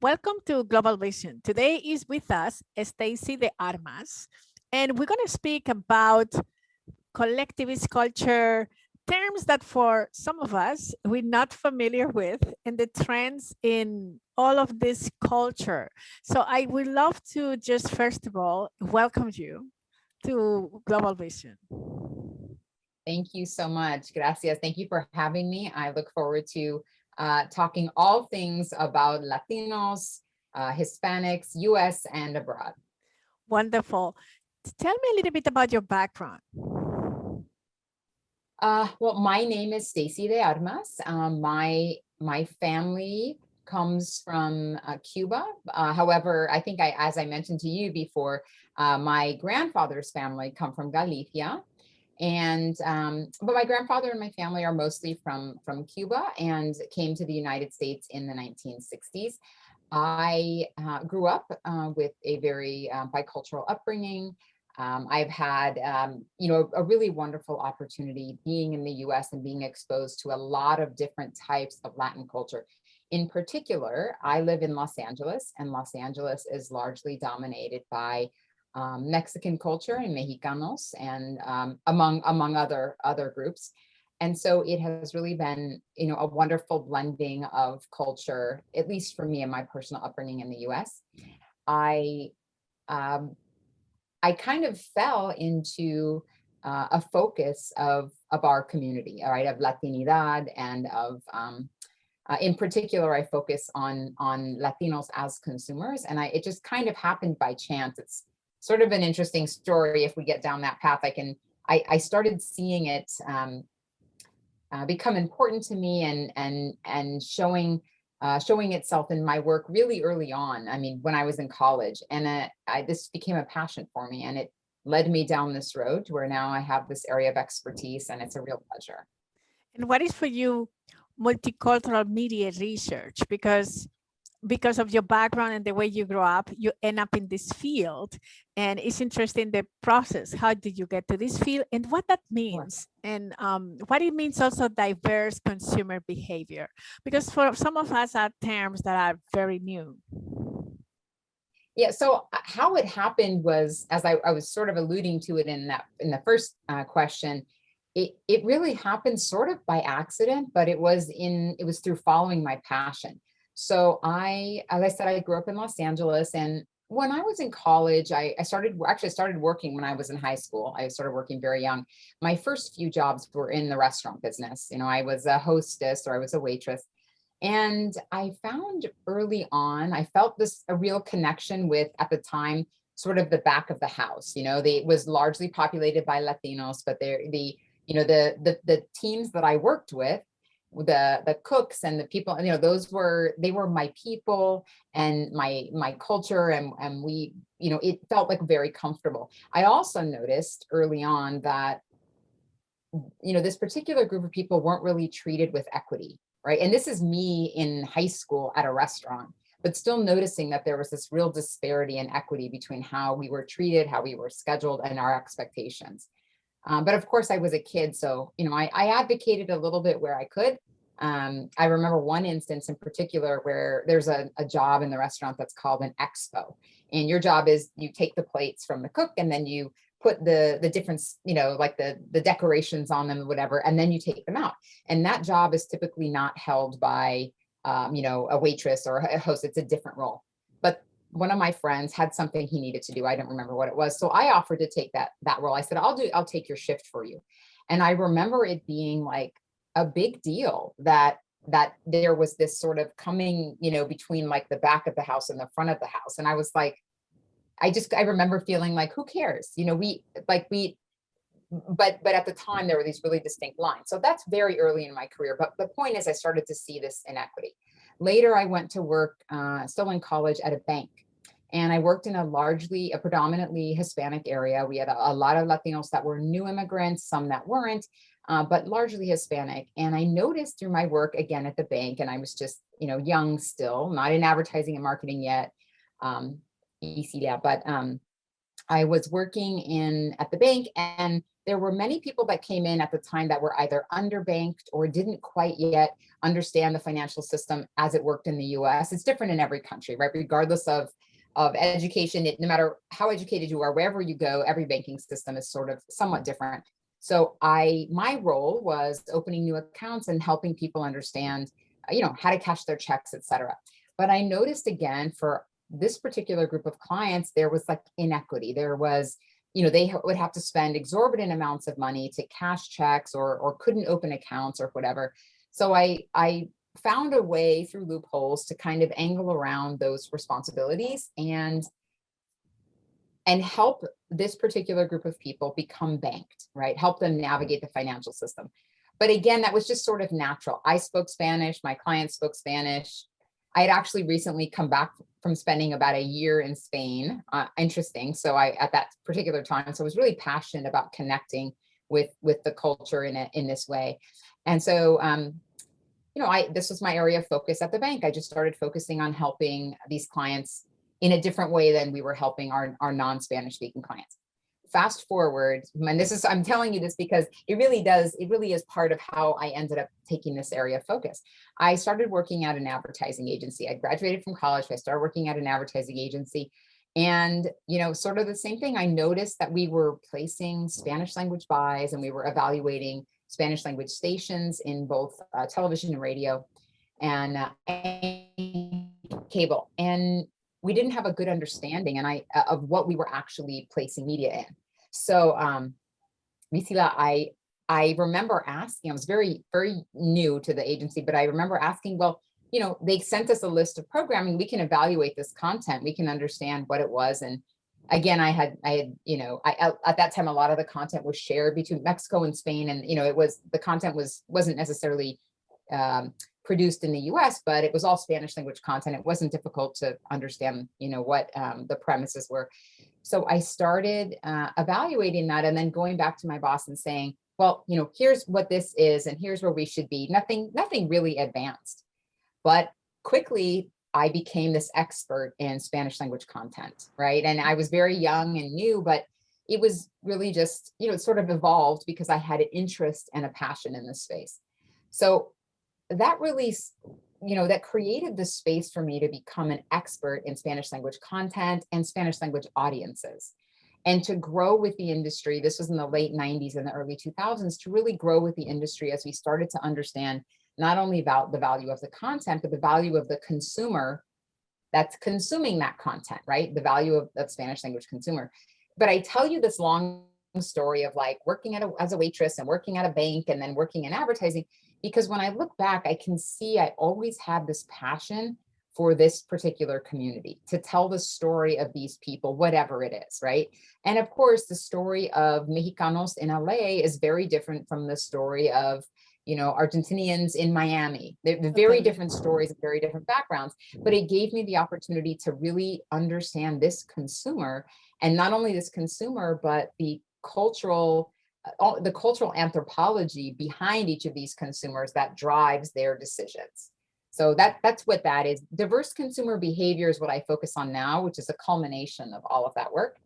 Welcome to Global Vision. Today is with us Stacie de Armas, and we're going to speak about collectivist culture, terms that for some of us we're not familiar with, and the trends in all of this culture. So I would love to just first of all welcome you to Global Vision. Thank you so much. Gracias. Thank you for having me. I look forward to talking all things about Latinos, Hispanics, US and abroad. Wonderful. Tell me a little bit about your background. Well, my name is Stacie de Armas. My family comes from Cuba. However, I think as I mentioned to you before, my grandfather's family come from Galicia. And but my grandfather and my family are mostly from Cuba and came to the United States in the 1960s. I grew up with a very bicultural upbringing. I've had, a really wonderful opportunity being in the US and being exposed to a lot of different types of Latin culture. In particular, I live in Los Angeles, and Los Angeles is largely dominated by Mexican culture and Mexicanos, and among other groups. And so it has really been, a wonderful blending of culture, at least for me and my personal upbringing in the US. I kind of fell into a focus of our community, all right, of Latinidad, and of in particular, I focus on Latinos as consumers, and it just kind of happened by chance. It's sort of an interesting story. If we get down that path, I started seeing it become important to me and showing itself in my work really early on. I mean, when I was in college, and this became a passion for me, and it led me down this road to where now I have this area of expertise, and it's a real pleasure. And what is for you multicultural media research? Because of your background and the way you grew up, you end up in this field, and it's interesting the process. How did you get to this field, and what that means, and what it means also diverse consumer behavior? Because for some of us are terms that are very new. Yeah, so how it happened was, as I was sort of alluding to it in the first question, it really happened sort of by accident, but it was through following my passion. So as I said, I grew up in Los Angeles, and when I was in college, I started working when I was in high school. I started working very young. My first few jobs were in the restaurant business. I was a hostess, or I was a waitress. And I found early on, I felt a real connection with, at the time, sort of the back of the house. It was largely populated by Latinos, but the teams that I worked with, the cooks and the people, they were my people and my culture, and we, it felt like very comfortable. I also noticed early on that, this particular group of people weren't really treated with equity, right? And this is me in high school at a restaurant, but still noticing that there was this real disparity in equity between how we were treated, how we were scheduled, and our expectations. But of course I was a kid, so, I advocated a little bit where I could. I remember one instance in particular where there's a job in the restaurant that's called an expo. And your job is you take the plates from the cook, and then you put the different, like the decorations on them, whatever, and then you take them out. And that job is typically not held by, a waitress or a host. It's a different role. But one of my friends had something he needed to do. I don't remember what it was. So I offered to take that role. I said, I'll take your shift for you. And I remember it being like a big deal that there was this sort of coming, between like the back of the house and the front of the house. And I was like, I remember feeling like, who cares? But at the time there were these really distinct lines. So that's very early in my career. But the point is, I started to see this inequity. Later, I went to work, still in college, at a bank. And I worked in a predominantly Hispanic area. We had a lot of Latinos that were new immigrants, some that weren't, but largely Hispanic. And I noticed through my work, again, at the bank, and I was just, young still, not in advertising and marketing yet, Bisila, but I was working at the bank, and there were many people that came in at the time that were either underbanked or didn't quite yet understand the financial system as it worked in the US. It's different in every country, right? Regardless of education, no matter how educated you are, wherever you go, every banking system is sort of somewhat different. So my role was opening new accounts and helping people understand, how to cash their checks, et cetera. But I noticed again, for this particular group of clients, there was like inequity. There was, they would have to spend exorbitant amounts of money to cash checks or couldn't open accounts or whatever. So I found a way through loopholes to kind of angle around those responsibilities and help this particular group of people become banked, right? Help them navigate the financial system. But again, that was just sort of natural. I spoke Spanish, my clients spoke Spanish. I had actually recently come back from spending about a year in Spain. Interesting. So at that particular time, so I was really passionate about connecting with the culture in this way. And so, this was my area of focus at the bank. I just started focusing on helping these clients in a different way than we were helping our non-Spanish speaking clients. Fast forward, and I'm telling you this because it really is part of how I ended up taking this area of focus. I started working at an advertising agency. I graduated from college. I started working at an advertising agency. And, sort of the same thing. I noticed that we were placing Spanish language buys and we were evaluating Spanish language stations in both television and radio and cable. And we didn't have a good understanding of what we were actually placing media in. So, Bisila, I remember asking, I was very, very new to the agency, but I remember asking, well, they sent us a list of programming. We can evaluate this content. We can understand what it was. And again, I had, at that time, a lot of the content was shared between Mexico and Spain. And, the content wasn't necessarily produced in the US, but it was all Spanish language content. It wasn't difficult to understand, what the premises were. So I started evaluating that and then going back to my boss and saying, well, here's what this is and here's where we should be. Nothing really advanced. But quickly, I became this expert in Spanish language content, right? And I was very young and new, but it was really just, it sort of evolved because I had an interest and a passion in this space. So that really, that created the space for me to become an expert in Spanish language content and Spanish language audiences. And to grow with the industry, this was in the late 90s and the early 2000s, to really grow with the industry as we started to understand not only about the value of the content, but the value of the consumer that's consuming that content, right? The value of Spanish language consumer. But I tell you this long story of like working as a waitress and working at a bank and then working in advertising, because when I look back, I can see I always had this passion for this particular community, to tell the story of these people, whatever it is, right? And of course, the story of Mexicanos in LA is very different from the story of Argentinians in Miami. They're very different stories, very different backgrounds, but it gave me the opportunity to really understand this consumer, and not only this consumer, but the cultural anthropology behind each of these consumers that drives their decisions. So that's what that is. Diverse consumer behavior is what I focus on now, which is a culmination of all of that work.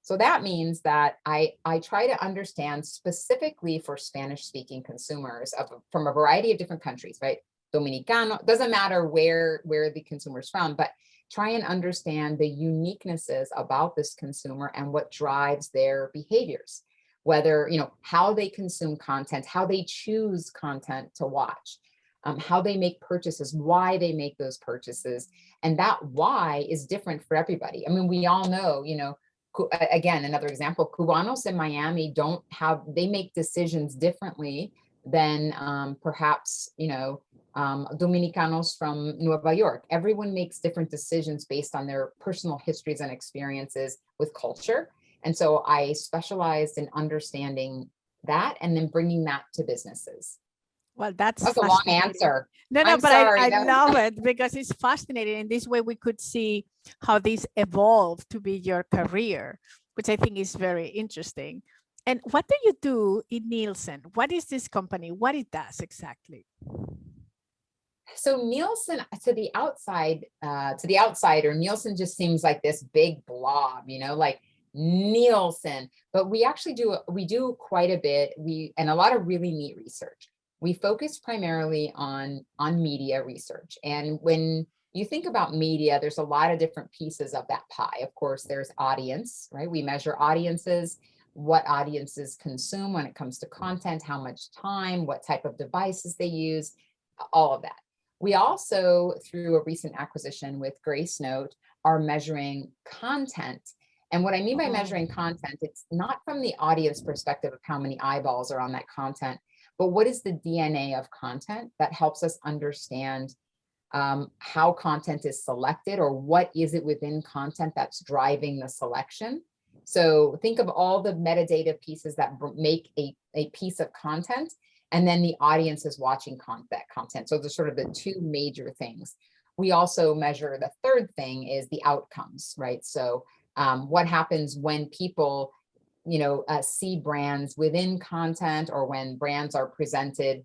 So that means that I try to understand specifically for Spanish speaking consumers from a variety of different countries, right? Dominicano, doesn't matter where the consumer's from, but try and understand the uniquenesses about this consumer and what drives their behaviors, whether, how they consume content, how they choose content to watch, how they make purchases, why they make those purchases. And that why is different for everybody. I mean, we all know, again, another example, Cubanos in Miami they make decisions differently than perhaps, Dominicanos from Nueva York. Everyone makes different decisions based on their personal histories and experiences with culture. And so I specialized in understanding that and then bringing that to businesses. Well, that's a long answer. No, I'm but sorry, I love it because it's fascinating. In this way, we could see how this evolved to be your career, which I think is very interesting. And what do you do in Nielsen? What is this company? What it does exactly? So Nielsen, to the outsider, Nielsen just seems like this big blob, like Nielsen. But we actually do quite a bit. And a lot of really neat research. we focus primarily on media research. And when you think about media, there's a lot of different pieces of that pie. Of course, there's audience, right? We measure audiences, what audiences consume when it comes to content, how much time, what type of devices they use, all of that. We also, through a recent acquisition with Gracenote, are measuring content. And what I mean by measuring content, it's not from the audience perspective of how many eyeballs are on that content, but what is the DNA of content that helps us understand how content is selected, or what is it within content that's driving the selection. So think of all the metadata pieces that make a piece of content, and then the audience is watching that content. So there's sort of the two major things. We also measure the third thing is the outcomes, right? So what happens when people see brands within content, or when brands are presented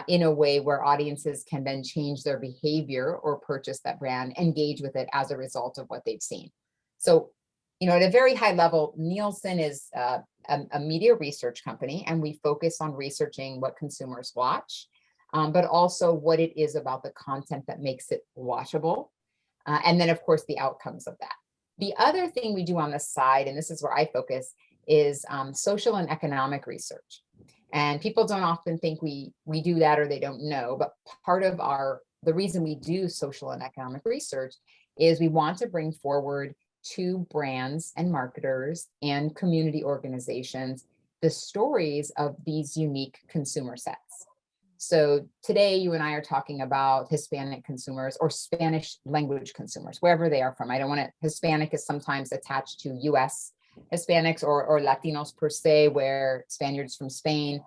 in a way where audiences can then change their behavior or purchase that brand, engage with it as a result of what they've seen. So, at a very high level, Nielsen is a media research company, and we focus on researching what consumers watch, but also what it is about the content that makes it watchable. And then, of course, the outcomes of that. The other thing we do on the side, and this is where I focus, is social and economic research. And people don't often think we do that, or they don't know, but part of the reason we do social and economic research is we want to bring forward to brands and marketers and community organizations the stories of these unique consumer sets. So today you and I are talking about Hispanic consumers or Spanish language consumers, wherever they are from. I don't want to, Hispanic is sometimes attached to US Hispanics or Latinos per se, where Spaniards from Spain,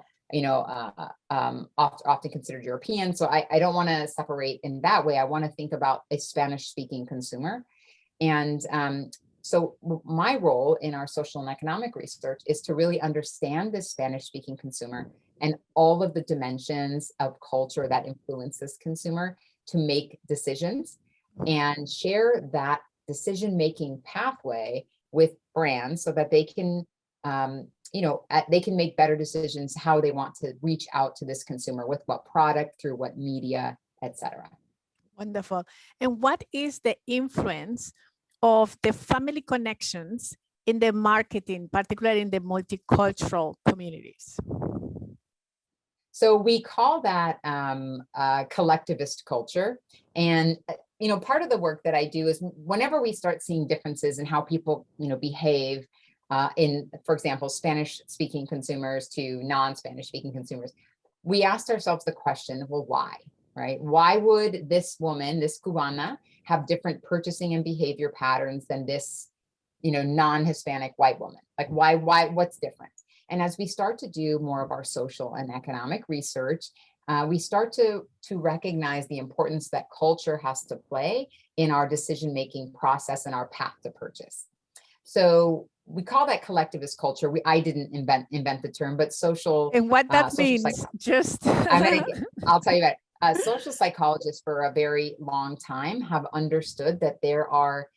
often considered European. So I don't want to separate in that way. I want to think about a Spanish speaking consumer. And so my role in our social and economic research is to really understand this Spanish speaking consumer and all of the dimensions of culture that influence this consumer to make decisions, and share that decision-making pathway with brands so that they can, they can make better decisions how they want to reach out to this consumer, with what product, through what media, etc. Wonderful. And what is the influence of the family connections in the marketing, particularly in the multicultural communities? So we call that collectivist culture. And, part of the work that I do is whenever we start seeing differences in how people, behave in, for example, Spanish speaking consumers to non-Spanish speaking consumers, we asked ourselves the question, well, why, right? Why would this woman, this Cubana, have different purchasing and behavior patterns than this, non-Hispanic white woman? Like, why, what's different? And as we start to do more of our social and economic research, we start to recognize the importance that culture has to play in our decision-making process and our path to purchase. So we call that collectivist culture. I didn't invent the term, but social. And what that means, just. I'll tell you about social psychologists for a very long time have understood that there are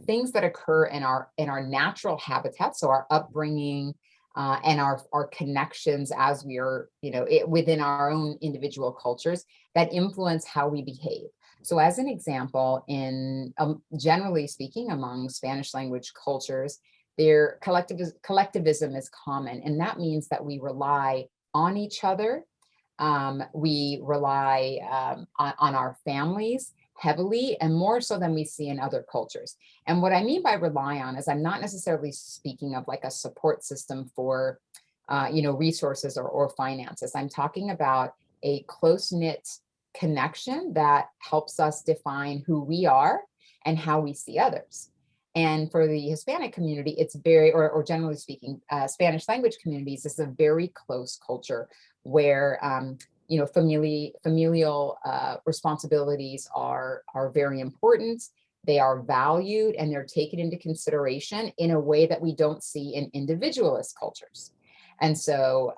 things that occur in our natural habitat, so our upbringing and our connections as we are, within our own individual cultures, that influence how we behave. So as an example, in generally speaking, among Spanish language cultures, their collectivism is common, and that means that we rely on each other. We rely on our families heavily, and more so than we see in other cultures. And what I mean by rely on is I'm not necessarily speaking of like a support system for, resources or finances. I'm talking about a close-knit connection that helps us define who we are and how we see others. And for the Hispanic community, it's very, or generally speaking, Spanish language communities, is a very close culture where familial responsibilities are very important. They are valued, and they're taken into consideration in a way that we don't see in individualist cultures. And so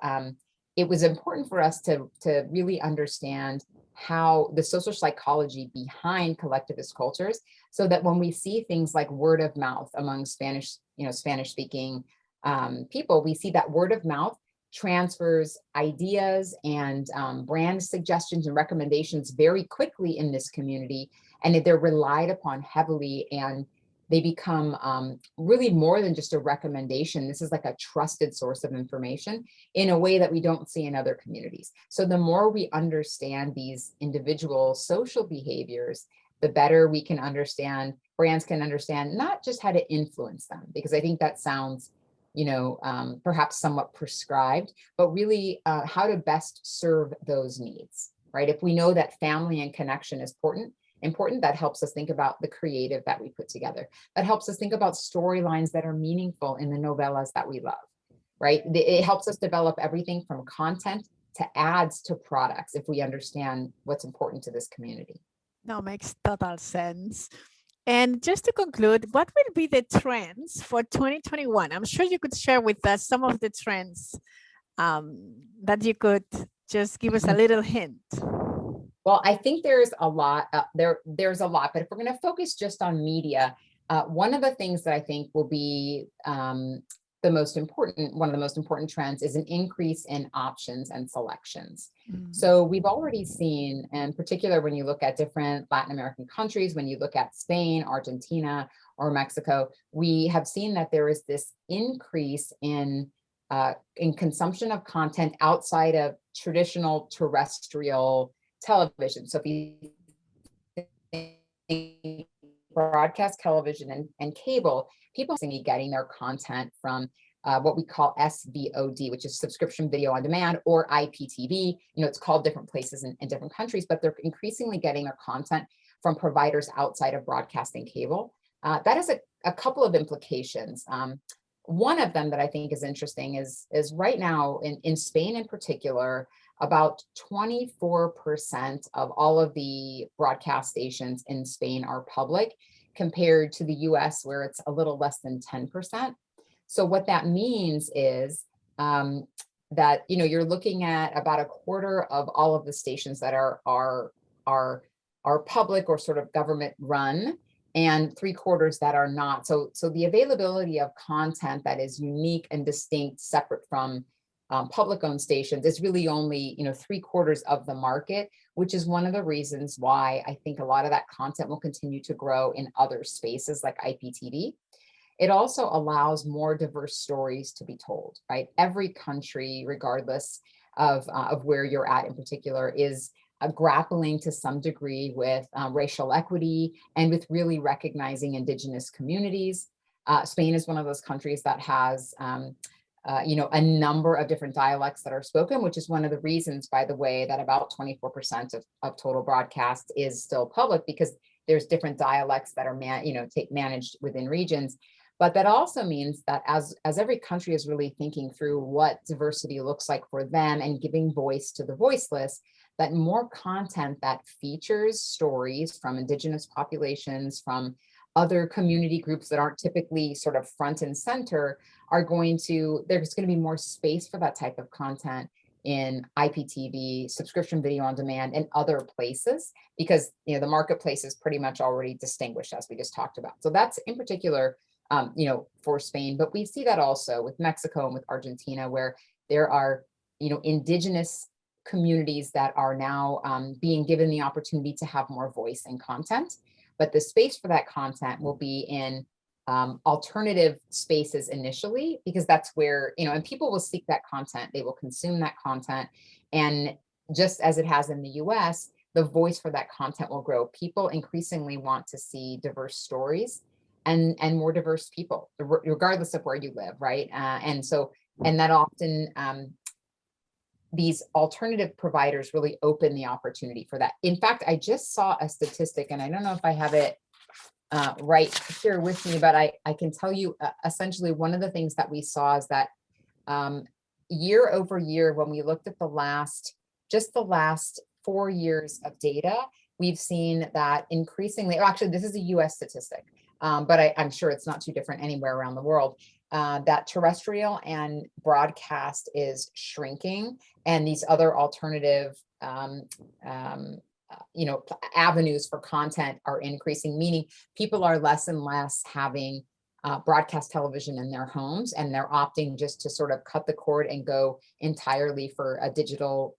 it was important for us to really understand how the social psychology behind collectivist cultures, so that when we see things like word of mouth among Spanish speaking people, we see that word of mouth transfers ideas and brand suggestions and recommendations very quickly in this community, and they're relied upon heavily, and they become really more than just a recommendation. This is like a trusted source of information in a way that we don't see in other communities. So the more we understand these individual social behaviors, the better we can understand, brands can understand not just how to influence them, because I think that sounds, perhaps somewhat prescribed, but really how to best serve those needs, right? If we know that family and connection is important, that helps us think about the creative that we put together. That helps us think about storylines that are meaningful in the novellas that we love, right? It helps us develop everything from content to ads to products if we understand what's important to this community. No, makes total sense. And just to conclude, what will be the trends for 2021? I'm sure you could share with us some of the trends that you could just give us a little hint. Well, I think there's a lot, there's a lot, but if we're going to focus just on media, one of the things that I think will be one of the most important trends is an increase in options and selections. So we've already seen, in particular, when you look at different Latin American countries, when you look at Spain, Argentina, or Mexico, we have seen that there is this increase in consumption of content outside of traditional terrestrial television. So if you broadcast television and cable, people are getting their content from what we call SVOD, which is subscription video on demand, or IPTV. It's called different places in different countries, but they're increasingly getting their content from providers outside of broadcasting cable. That has a couple of implications. One of them that I think is interesting is right now in Spain in particular, about 24% of all of the broadcast stations in Spain are public, compared to the US, where it's a little less than 10%. So what that means is that you're looking at about a quarter of all of the stations that are public or sort of government run, and 3/4 that are not. So the availability of content that is unique and distinct, separate from public-owned stations, is really only 3/4 of the market, which is one of the reasons why I think a lot of that content will continue to grow in other spaces like IPTV. It also allows more diverse stories to be told, right? Every country, regardless of where you're at in particular, is grappling to some degree with racial equity and with really recognizing Indigenous communities. Spain is one of those countries that has a number of different dialects that are spoken, which is one of the reasons, by the way, that about 24% of total broadcast is still public, because there's different dialects that are managed within regions. But that also means that as every country is really thinking through what diversity looks like for them and giving voice to the voiceless, that more content that features stories from Indigenous populations, from other community groups that aren't typically sort of front and center, there's going to be more space for that type of content in IPTV, subscription video on demand, and other places, because the marketplace is pretty much already distinguished, as we just talked about. So that's in particular for Spain, but we see that also with Mexico and with Argentina, where there are Indigenous communities that are now being given the opportunity to have more voice and content. But the space for that content will be in alternative spaces initially, because that's where, and people will seek that content, they will consume that content. And just as it has in the US, the voice for that content will grow. People increasingly want to see diverse stories and more diverse people, regardless of where you live, right? And that often, these alternative providers really open the opportunity for that. In fact, I just saw a statistic, and I don't know if I have it right here with me, but I can tell you essentially one of the things that we saw is that year over year, when we looked at the last 4 years of data, we've seen that increasingly, actually this is a US statistic, but I'm sure it's not too different anywhere around the world, that terrestrial and broadcast is shrinking, and these other alternative avenues for content are increasing, meaning people are less and less having broadcast television in their homes, and they're opting just to sort of cut the cord and go entirely for a digital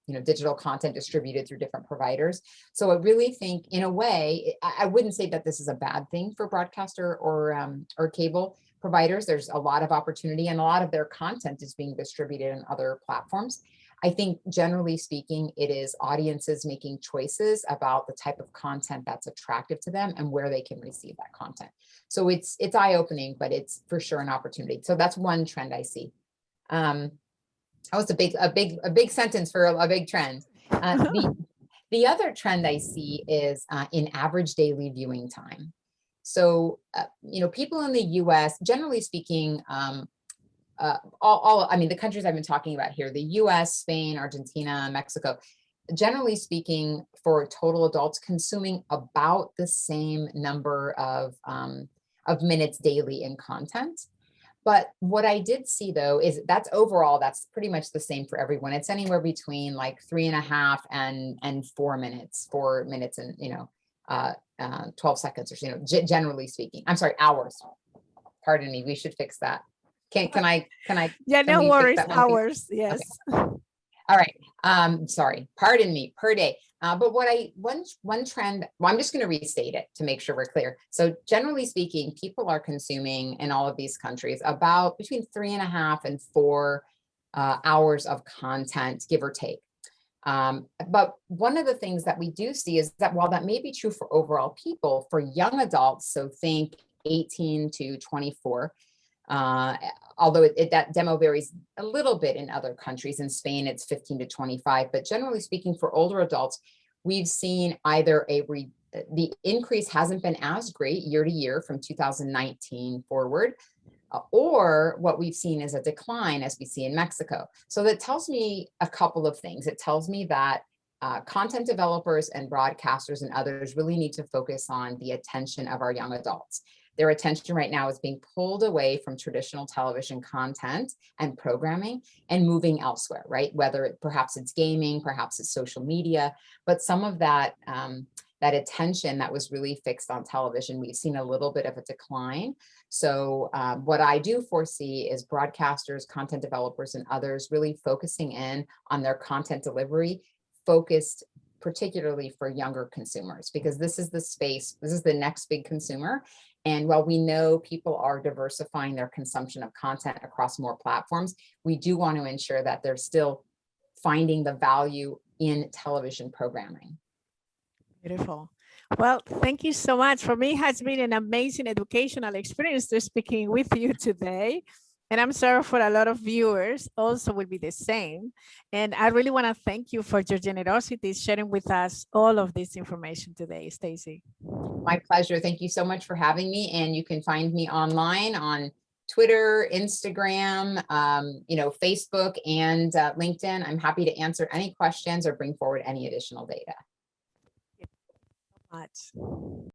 content distributed through different providers. So I really think, in a way, I wouldn't say that this is a bad thing for broadcaster or cable providers. There's a lot of opportunity, and a lot of their content is being distributed on other platforms. I think, generally speaking, it is audiences making choices about the type of content that's attractive to them and where they can receive that content. So it's eye-opening, but it's for sure an opportunity. So that's one trend I see. That was a big sentence for a big trend. The other trend I see is in average daily viewing time. So people in the U.S., generally speaking, I mean, the countries I've been talking about here, the US, Spain, Argentina, Mexico, generally speaking, for total adults consuming about the same number of minutes daily in content. But what I did see, though, is that's overall, that's pretty much the same for everyone. It's anywhere between like 3.5 and 4 minutes, 4 minutes and 12 seconds, or generally speaking. I'm sorry, hours. Pardon me, we should fix that. Can I? Yeah, no worries. Hours, yes. Okay. All right. Sorry. Pardon me. Per day. But one trend. Well, I'm just going to restate it to make sure we're clear. So, generally speaking, people are consuming in all of these countries about between 3.5 and 4 hours of content, give or take. But one of the things that we do see is that while that may be true for overall people, for young adults, so think 18 to 24. Although that demo varies a little bit in other countries. In Spain, it's 15 to 25. But generally speaking, for older adults, we've seen either the increase hasn't been as great year to year from 2019 forward, or what we've seen is a decline, as we see in Mexico. So that tells me a couple of things. It tells me that content developers and broadcasters and others really need to focus on the attention of our young adults. Their attention right now is being pulled away from traditional television content and programming and moving elsewhere, right? Whether perhaps it's gaming, perhaps it's social media, but some of that that attention that was really fixed on television, we've seen a little bit of a decline. So what I do foresee is broadcasters, content developers, and others really focusing in on their content delivery, focused particularly for younger consumers, because this is the space, this is the next big consumer. And while we know people are diversifying their consumption of content across more platforms, we do want to ensure that they're still finding the value in television programming. Beautiful. Well, thank you so much. For me, it has been an amazing educational experience to speaking with you today. And I'm sure for a lot of viewers also will be the same. And I really want to thank you for your generosity sharing with us all of this information today, Stacie. My pleasure. Thank you so much for having me. And you can find me online on Twitter, Instagram, Facebook, and LinkedIn. I'm happy to answer any questions or bring forward any additional data. Thank you so much.